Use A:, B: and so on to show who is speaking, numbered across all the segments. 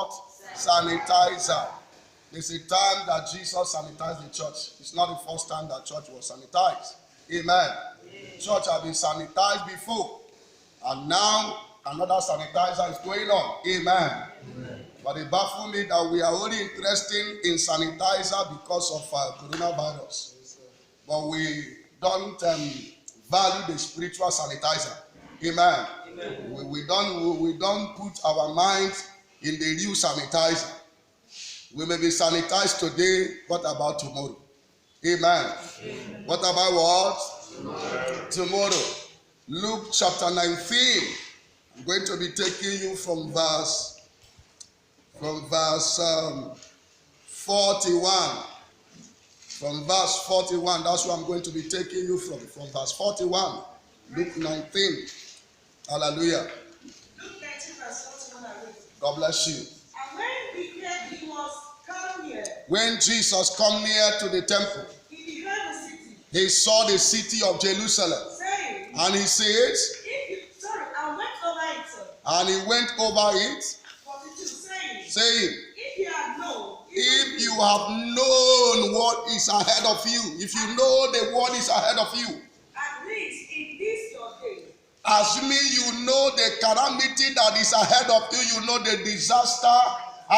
A: what? Sanitizer. There's a time that Jesus sanitized the church. It's not the first time that church was sanitized. Amen. Church has been sanitized before. And now another sanitizer is going on. Amen. But it baffles me that we are only interested in sanitizer because of coronavirus. But we don't value the spiritual sanitizer. Amen. We don't put our minds in the real sanitizer. We may be sanitized today. What about tomorrow? Amen. What about what? Tomorrow. Luke chapter 19. I'm going to be taking you from verse 41. From verse 41. That's where I'm going to be taking you from verse 41. Luke 19. Hallelujah.
B: Luke 19 verse 41.
A: God bless you.
B: And when he was come near,
A: When Jesus come near to the temple,
B: he beheld the city,
A: he saw the city of Jerusalem.
B: saying,
A: And he says,
B: and went over it.
A: and he went over it,
B: 42, saying,
A: saying,
B: if you had known,
A: if you have known what is ahead of you, if you know the what is ahead of you,
B: at least in this your day,
A: assuming you know the calamity that is ahead of you, you know the disaster,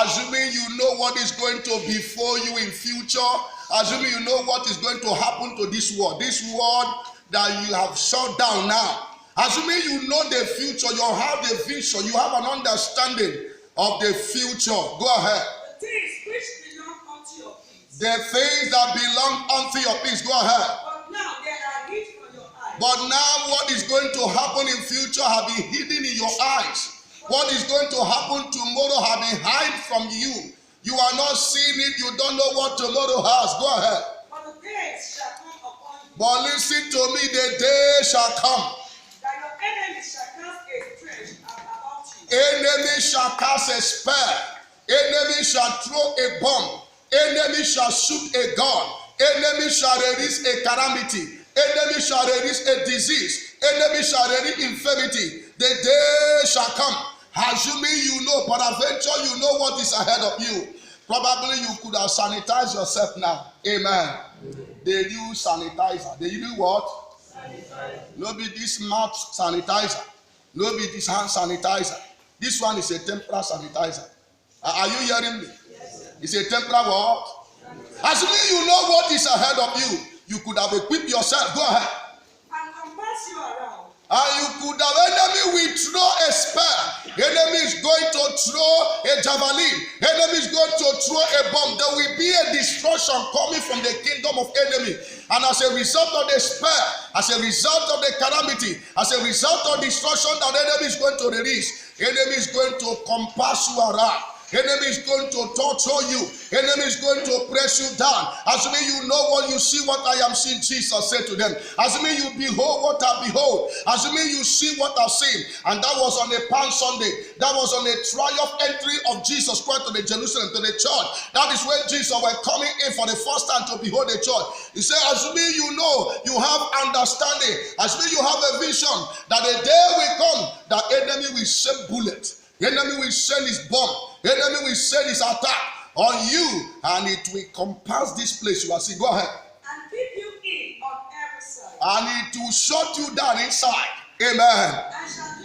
A: assuming you know what is going to befall you in future, assuming you know what is going to happen to this world that you have shut down now, assuming you know the future, you have the vision, you have an understanding of the future. Go ahead.
B: the things which belong unto your peace.
A: The things that belong unto your peace. Go ahead.
B: But now they are hid from your eyes.
A: But now what is going to happen in future have been hidden in your eyes. What is going to happen tomorrow have been hid from you. You are not seeing it. You don't know what tomorrow has. Go ahead.
B: But the days shall come upon you,
A: But listen to me. The day shall come.
B: that your enemies shall cast a trench about you.
A: Enemy shall cast a spear. Enemy shall throw a bomb. Enemy shall shoot a gun. Enemy shall release a calamity. Enemy shall release a disease. Enemy shall release infirmity. The day shall come. Assuming you know, but eventually you know what is ahead of you. Probably you could have sanitized yourself now. Amen. They use sanitizer. They use what? Sanitizer. No be this mouth sanitizer. No be this hand sanitizer. This one is a temporary sanitizer. Are you hearing me?
B: Yes, sir.
A: It's a temporary what? Assuming you know what is ahead of you, you could have equipped yourself. Go ahead.
B: And compass you around.
A: And you could have enemy will throw a spear. Enemy is going to throw a javelin. Enemy is going to throw a bomb. There will be a destruction coming from the kingdom of enemy. And as a result of the spear, as a result of the calamity, as a result of destruction that enemy is going to release, enemy is going to compass you around. Enemy is going to torture you. Enemy is going to press you down. Assuming you know what you see, what I am seeing, Jesus said to them. Assuming you behold what I behold. Assuming you see what I've seen. And that was on a Palm Sunday. That was on a triumph entry of Jesus Christ to the Jerusalem, to the church. That is when Jesus were coming in for the first time to behold the church. He said, assuming you know, you have understanding. Assuming you have a vision that the day will come, that enemy will send bullet. Enemy will send his bomb. Enemy will send his attack on you, and it will compass this place you are seeing. Go ahead.
B: And keep you in on every side.
A: And it will shut you down inside. Amen.
B: And shall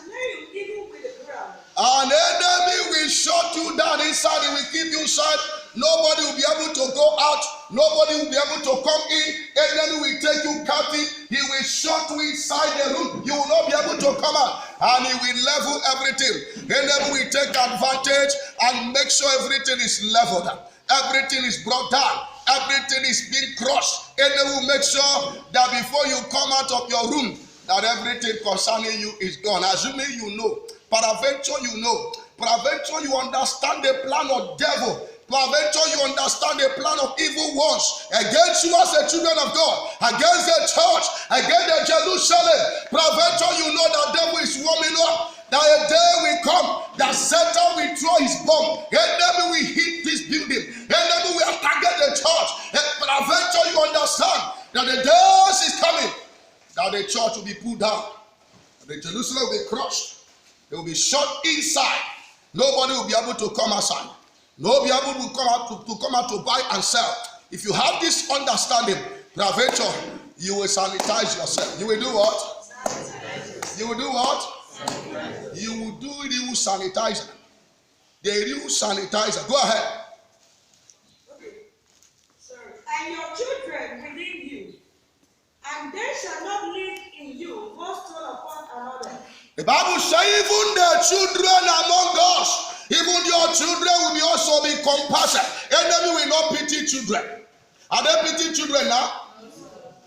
B: lay you even with the ground.
A: An enemy will shut you down inside. It will keep you inside. Nobody will be able to go out. Nobody will be able to come in. Enemy will take you captive. He will shut you inside the room. You will not be able to come out. And he will level everything. Enemy will take advantage and make sure everything is leveled. Everything is brought down. Everything is being crushed. Enemy will make sure that before you come out of your room, that everything concerning you is gone. Assuming you know. Peradventure you know. Peradventure you understand the plan of devil. Peradventure you understand the plan of evil ones against you as the children of God, against the church, against the Jerusalem. Peradventure you know that devil is warming up. That a day will come that Satan will throw his bomb. Enemy will hit this building. Enemy will target the church. Peradventure you understand that the days is coming that the church will be pulled down. The Jerusalem will be crushed. They will be shut inside. Nobody will be able to come outside. Nobody will be able to come out to buy and sell. If you have this understanding, peradventure, you will sanitize yourself. You will do what? You will do what? You will do real sanitizer. The real sanitizer. Go ahead.
B: Okay. Sorry. And your children within you, and they shall not live in you, one stone upon another.
A: The Bible says even the children among us, even your children will also be compassionate. Enemy will not pity children. Are they pitying children now?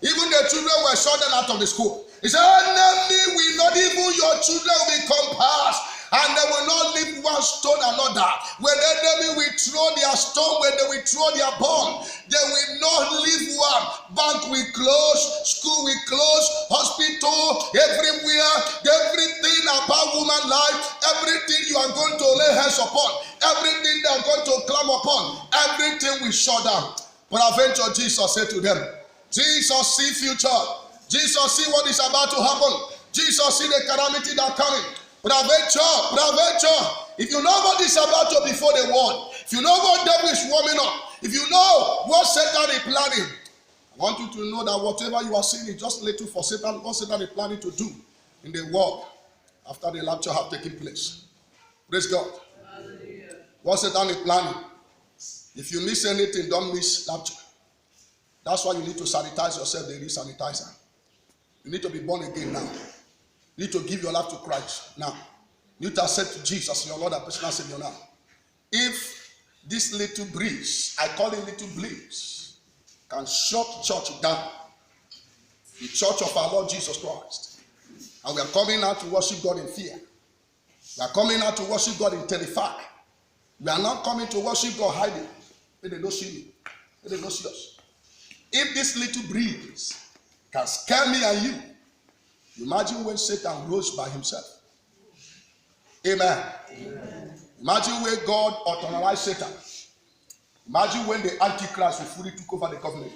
A: Even the children were shut out of the school. He said, enemy will not, even your children will be compassed, and they will not leave one stone another. When the enemy will throw their stone, when they will throw their bomb, they will not leave one. Bank will close, school will close, hospital, everywhere, everything about woman life, everything you are going to lay hands upon, everything they are going to climb upon, everything will shut down. Peradventure, Jesus said to them, Jesus see future. Jesus see what is about to happen. Jesus see the calamity that coming. Peradventure. If you know what is about to before the world, if you know what devil is warming up, if you know what Satan is planning, I want you to know that whatever you are seeing is just little for Satan, what Satan is planning to do in the world after the rapture have taken place. Praise God. Hallelujah. What Satan is planning. If you miss anything, don't miss rapture. That's why you need to sanitize yourself. There is sanitizer. You need to be born again now. You need to give your life to Christ now. You need to accept Jesus, your Lord and personal Savior now. If this little breeze, I call it little breeze, can shut church down, the church of our Lord Jesus Christ, and we are coming out to worship God in fear. We are coming out to worship God in terrified. We are not coming to worship God hiding. They don't see me. They don't see us. If this little breeze can scare me and you, imagine when Satan rose by himself. Amen. Amen. Imagine when God authorized Satan. Imagine when the Antichrist will fully took over the government,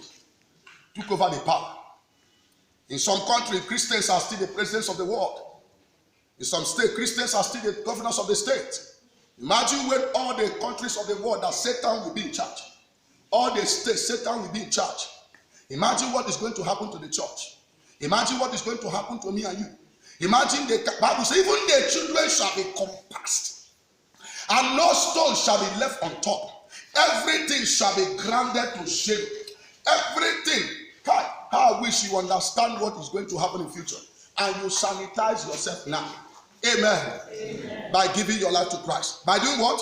A: took over the power. In some countries, Christians are still the presidents of the world. In some states, Christians are still the governors of the state. Imagine when all the countries of the world that Satan will be in charge. All the states, Satan will be in charge. Imagine what is going to happen to the church. Imagine what is going to happen to me and you. Imagine the Bible says, even the children shall be compassed, and no stone shall be left on top. Everything shall be grounded to shame. Everything. How I wish you understand what is going to happen in future. And you sanitize yourself now. Amen. Amen. By giving your life to Christ. By doing what?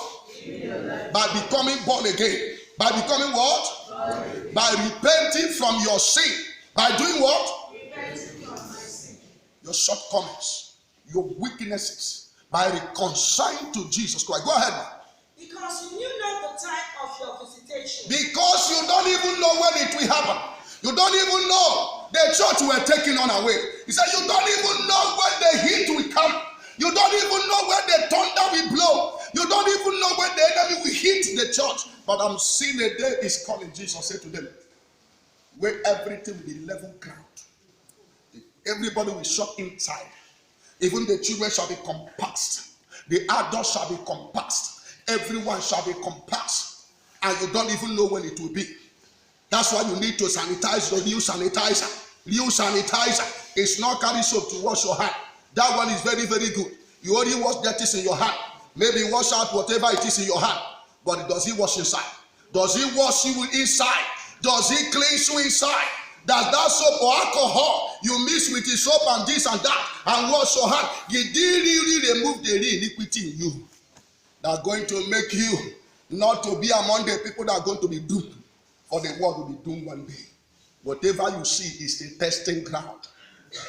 A: By becoming born again. By becoming what? By repenting from your sin. By doing what? Your shortcomings, your weaknesses, by reconciling to Jesus Christ. Go ahead, man.
B: Because you knew not the time of your visitation.
A: Because you don't even know when it will happen. You don't even know. The church were taken on away. He said you don't even know when the heat will come. You don't even know when the thunder will blow. You don't even know when the enemy will hit the church. But I'm seeing a day is coming, Jesus said to them, where everything will be level ground. Everybody will shut inside. Even the children shall be compassed. The adults shall be compassed. Everyone shall be compassed. And you don't even know when it will be. That's why you need to sanitize your new sanitizer. New sanitizer. It's not carry soap to wash your hand. That one is very, very good. You only wash that is in your hand. Maybe wash out whatever it is in your hand. But does he wash inside? Does he wash you inside? Does he cleanse you inside? Does that soap or alcohol you mix with the soap and this and that and wash your hand? Did he really remove the iniquity in you? That's going to make you not to be among the people that are going to be doomed. For the world will be doomed one day. Whatever you see is the testing ground.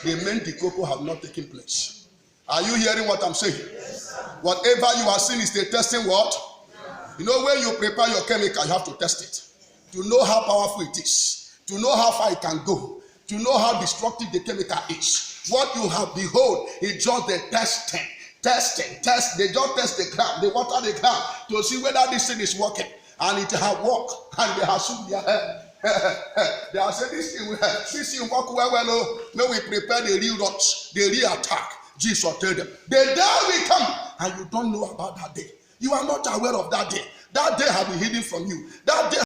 A: The main decoko have not taken place. Are you hearing what I'm saying? Yes, sir. Whatever you are seeing is the testing what? Yeah. You know, when you prepare your chemical, you have to test it. To know how powerful it is. To know how far it can go. To know how destructive the chemical is. What you have, behold, is just the testing. They just test the ground. They water the ground to see whether this thing is working. And it has worked. And they have shook their head. They have said this thing work well. May we prepare the real rush, the real attack. Jesus told them, the day will come, and you don't know about that day. You are not aware of that day. That day has been hidden from you. That day